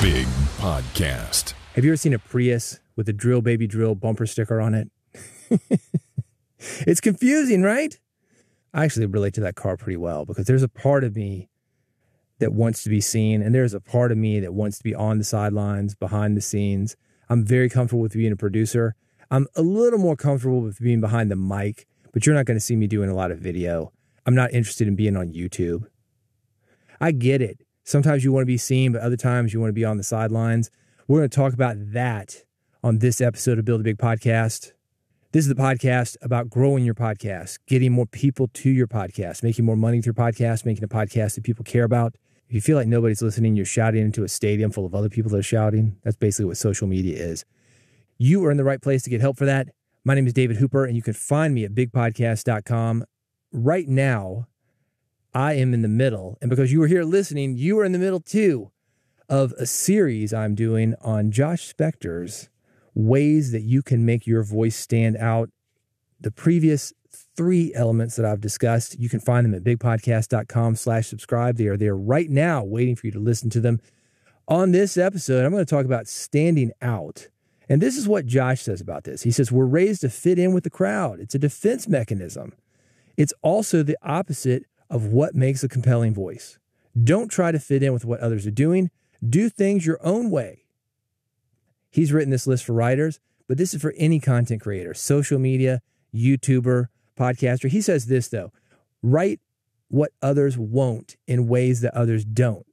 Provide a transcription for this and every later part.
Big Podcast. Have you ever seen a Prius with a drill baby drill bumper sticker on it? It's confusing, right? I actually relate to that car pretty well because there's a part of me that wants to be seen, and there's a part of me that wants to be on the sidelines, behind the scenes. I'm very comfortable with being a producer. I'm a little more comfortable with being behind the mic, but you're not going to see me doing a lot of video. I'm not interested in being on YouTube. I get it. Sometimes you want to be seen, but other times you want to be on the sidelines. We're going to talk about that on this episode of Build a Big Podcast. This is the podcast about growing your podcast, getting more people to your podcast, making more money with your podcast, making a podcast that people care about. If you feel like nobody's listening, you're shouting into a stadium full of other people that are shouting. That's basically what social media is. You are in the right place to get help for that. My name is David Hooper, and you can find me at bigpodcast.com. Right now, I am in the middle, and because you were here listening, you are in the middle too, of a series I'm doing on Josh Spector's ways that you can make your voice stand out. The previous 3 elements that I've discussed, you can find them at bigpodcast.com/subscribe. They are there right now waiting for you to listen to them. On this episode, I'm going to talk about standing out. And this is what Josh says about this. He says, we're raised to fit in with the crowd. It's a defense mechanism. It's also the opposite of what makes a compelling voice. Don't try to fit in with what others are doing. Do things your own way. He's written this list for writers, but this is for any content creator, social media, YouTuber, podcaster. He says this, though: write what others won't in ways that others don't.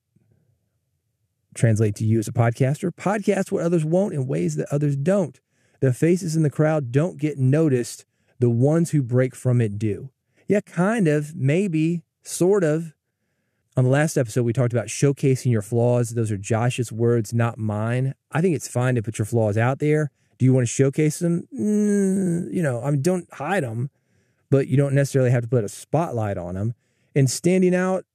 Translate to you as a podcaster: podcast what others won't in ways that others don't. The faces in the crowd don't get noticed. The ones who break from it do. Yeah, kind of, maybe, sort of. On the last episode, we talked about showcasing your flaws. Those are Josh's words, not mine. I think it's fine to put your flaws out there. Do you want to showcase them? Don't hide them, but you don't necessarily have to put a spotlight on them. And standing out,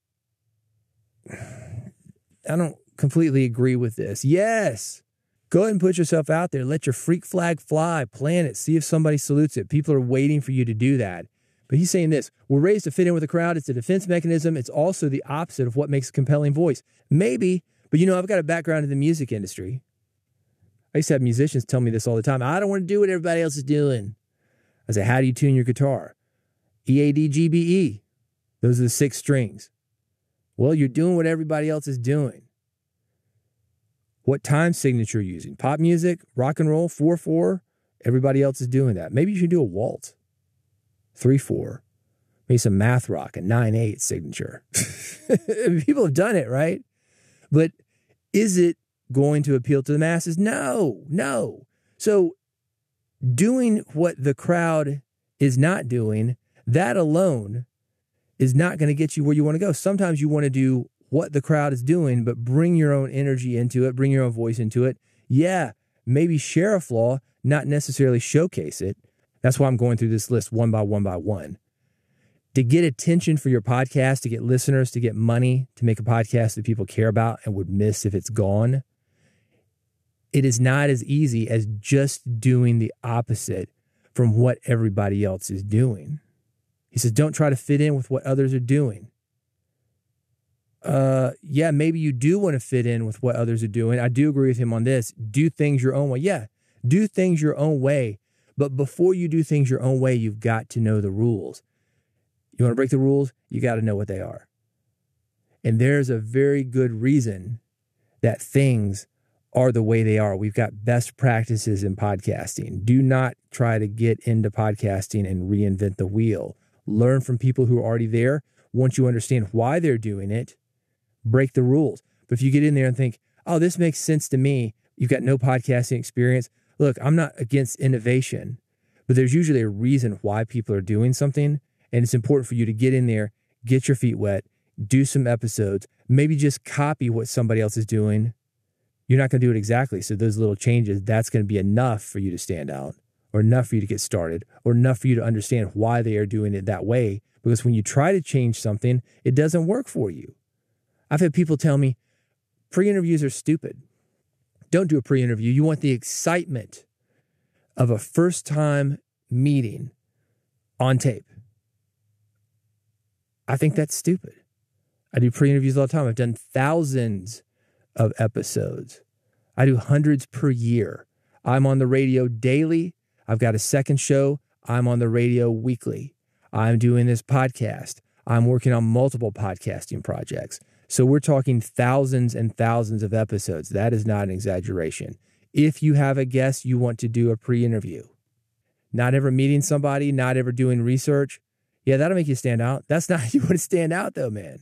I don't completely agree with this. Yes, go ahead and put yourself out there. Let your freak flag fly. Plan it. See if somebody salutes it. People are waiting for you to do that. But he's saying this: we're raised to fit in with the crowd. It's a defense mechanism. It's also the opposite of what makes a compelling voice. Maybe, but I've got a background in the music industry. I used to have musicians tell me this all the time. I don't want to do what everybody else is doing. I say, how do you tune your guitar? E-A-D-G-B-E. Those are the 6 strings. Well, you're doing what everybody else is doing. What time signature are you using? Pop music, rock and roll, 4/4. Everybody else is doing that. Maybe you should do a waltz. 3/4, maybe some math rock, a 9/8 signature. People have done it, right? But is it going to appeal to the masses? No. So doing what the crowd is not doing, that alone is not going to get you where you want to go. Sometimes you want to do what the crowd is doing, but bring your own energy into it, bring your own voice into it. Yeah, maybe share a flaw, not necessarily showcase it. That's why I'm going through this list one by one. To get attention for your podcast, to get listeners, to get money, to make a podcast that people care about and would miss if it's gone, it is not as easy as just doing the opposite from what everybody else is doing. He says, don't try to fit in with what others are doing. Yeah, maybe you do want to fit in with what others are doing. I do agree with him on this. Do things your own way. Yeah, do things your own way. But before you do things your own way, you've got to know the rules. You want to break the rules? You got to know what they are. And there's a very good reason that things are the way they are. We've got best practices in podcasting. Do not try to get into podcasting and reinvent the wheel. Learn from people who are already there. Once you understand why they're doing it, break the rules. But if you get in there and think, oh, this makes sense to me, you've got no podcasting experience. Look, I'm not against innovation, but there's usually a reason why people are doing something. And it's important for you to get in there, get your feet wet, do some episodes, maybe just copy what somebody else is doing. You're not going to do it exactly. So those little changes, that's going to be enough for you to stand out, or enough for you to get started, or enough for you to understand why they are doing it that way. Because when you try to change something, it doesn't work for you. I've had people tell me pre-interviews are stupid. Don't do a pre-interview. You want the excitement of a first-time meeting on tape. I think that's stupid. I do pre-interviews all the time. I've done thousands of episodes. I do hundreds per year. I'm on the radio daily. I've got a second show. I'm on the radio weekly. I'm doing this podcast. I'm working on multiple podcasting projects. So we're talking thousands and thousands of episodes. That is not an exaggeration. If you have a guest you want to do a pre-interview, not ever meeting somebody, not ever doing research, yeah, that'll make you stand out. That's not how you want to stand out though, man.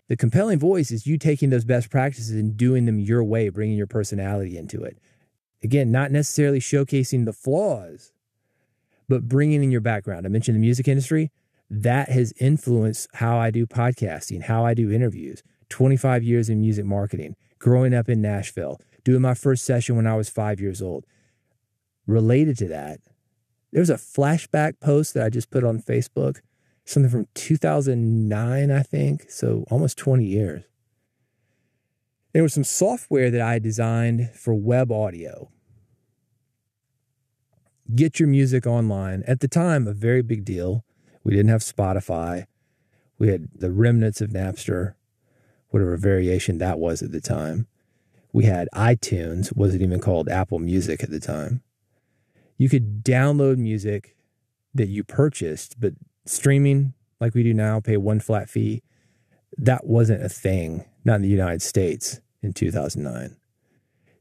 The compelling voice is you taking those best practices and doing them your way, bringing your personality into it. Again, not necessarily showcasing the flaws, but bringing in your background. I mentioned the music industry. That has influenced how I do podcasting, how I do interviews. 25 years in music marketing, growing up in Nashville, doing my first session when I was 5 years old. Related to that, there's a flashback post that I just put on Facebook, something from 2009, I think, so almost 20 years. There was some software that I designed for web audio. Get your music online. At the time, a very big deal. We didn't have Spotify. We had the remnants of Napster, whatever variation that was at the time. We had iTunes, wasn't even called Apple Music at the time. You could download music that you purchased, but streaming like we do now, pay one flat fee, that wasn't a thing, not in the United States in 2009.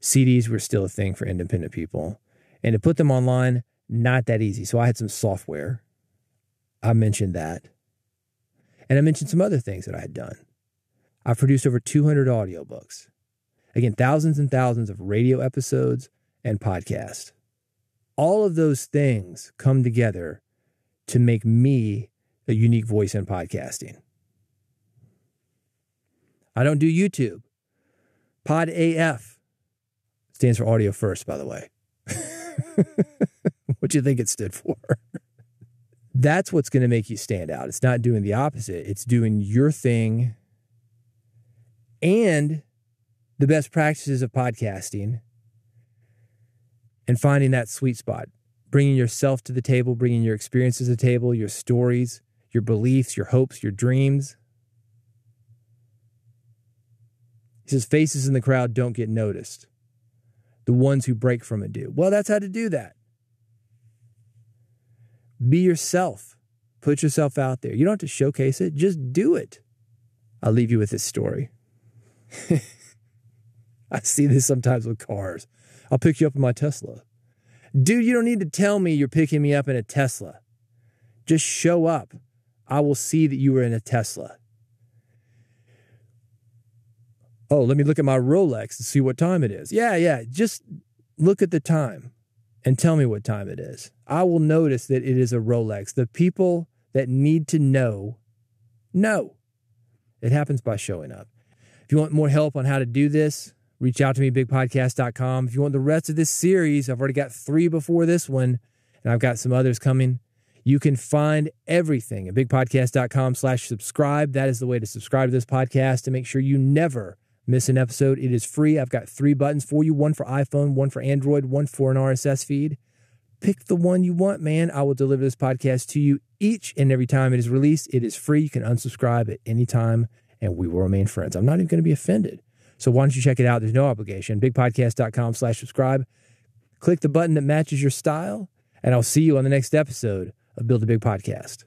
CDs were still a thing for independent people. And to put them online, not that easy. So I had some software. I mentioned that. And I mentioned some other things that I had done. I produced over 200 audiobooks. Again, thousands and thousands of radio episodes and podcasts. All of those things come together to make me a unique voice in podcasting. I don't do YouTube. Pod AF stands for audio first, by the way. What do you think it stood for? That's what's going to make you stand out. It's not doing the opposite. It's doing your thing and the best practices of podcasting and finding that sweet spot, bringing yourself to the table, bringing your experiences to the table, your stories, your beliefs, your hopes, your dreams. He says, faces in the crowd don't get noticed. The ones who break from it do. Well, that's how to do that. Be yourself. Put yourself out there. You don't have to showcase it. Just do it. I'll leave you with this story. I see this sometimes with cars. I'll pick you up in my Tesla. Dude, you don't need to tell me you're picking me up in a Tesla. Just show up. I will see that you were in a Tesla. Oh, let me look at my Rolex and see what time it is. Yeah. Just look at the time and tell me what time it is. I will notice that it is a Rolex. The people that need to know. It happens by showing up. If you want more help on how to do this, reach out to me, bigpodcast.com. If you want the rest of this series, I've already got 3 before this one, and I've got some others coming. You can find everything at bigpodcast.com/subscribe. That is the way to subscribe to this podcast to make sure you never miss an episode. It is free. I've got 3 buttons for you, one for iPhone, one for Android, one for an RSS feed. Pick the one you want, man. I will deliver this podcast to you each and every time it is released. It is free. You can unsubscribe at any time, and we will remain friends. I'm not even going to be offended. So why don't you check it out? There's no obligation. bigpodcast.com/subscribe. Click the button that matches your style, and I'll see you on the next episode of Build a Big Podcast.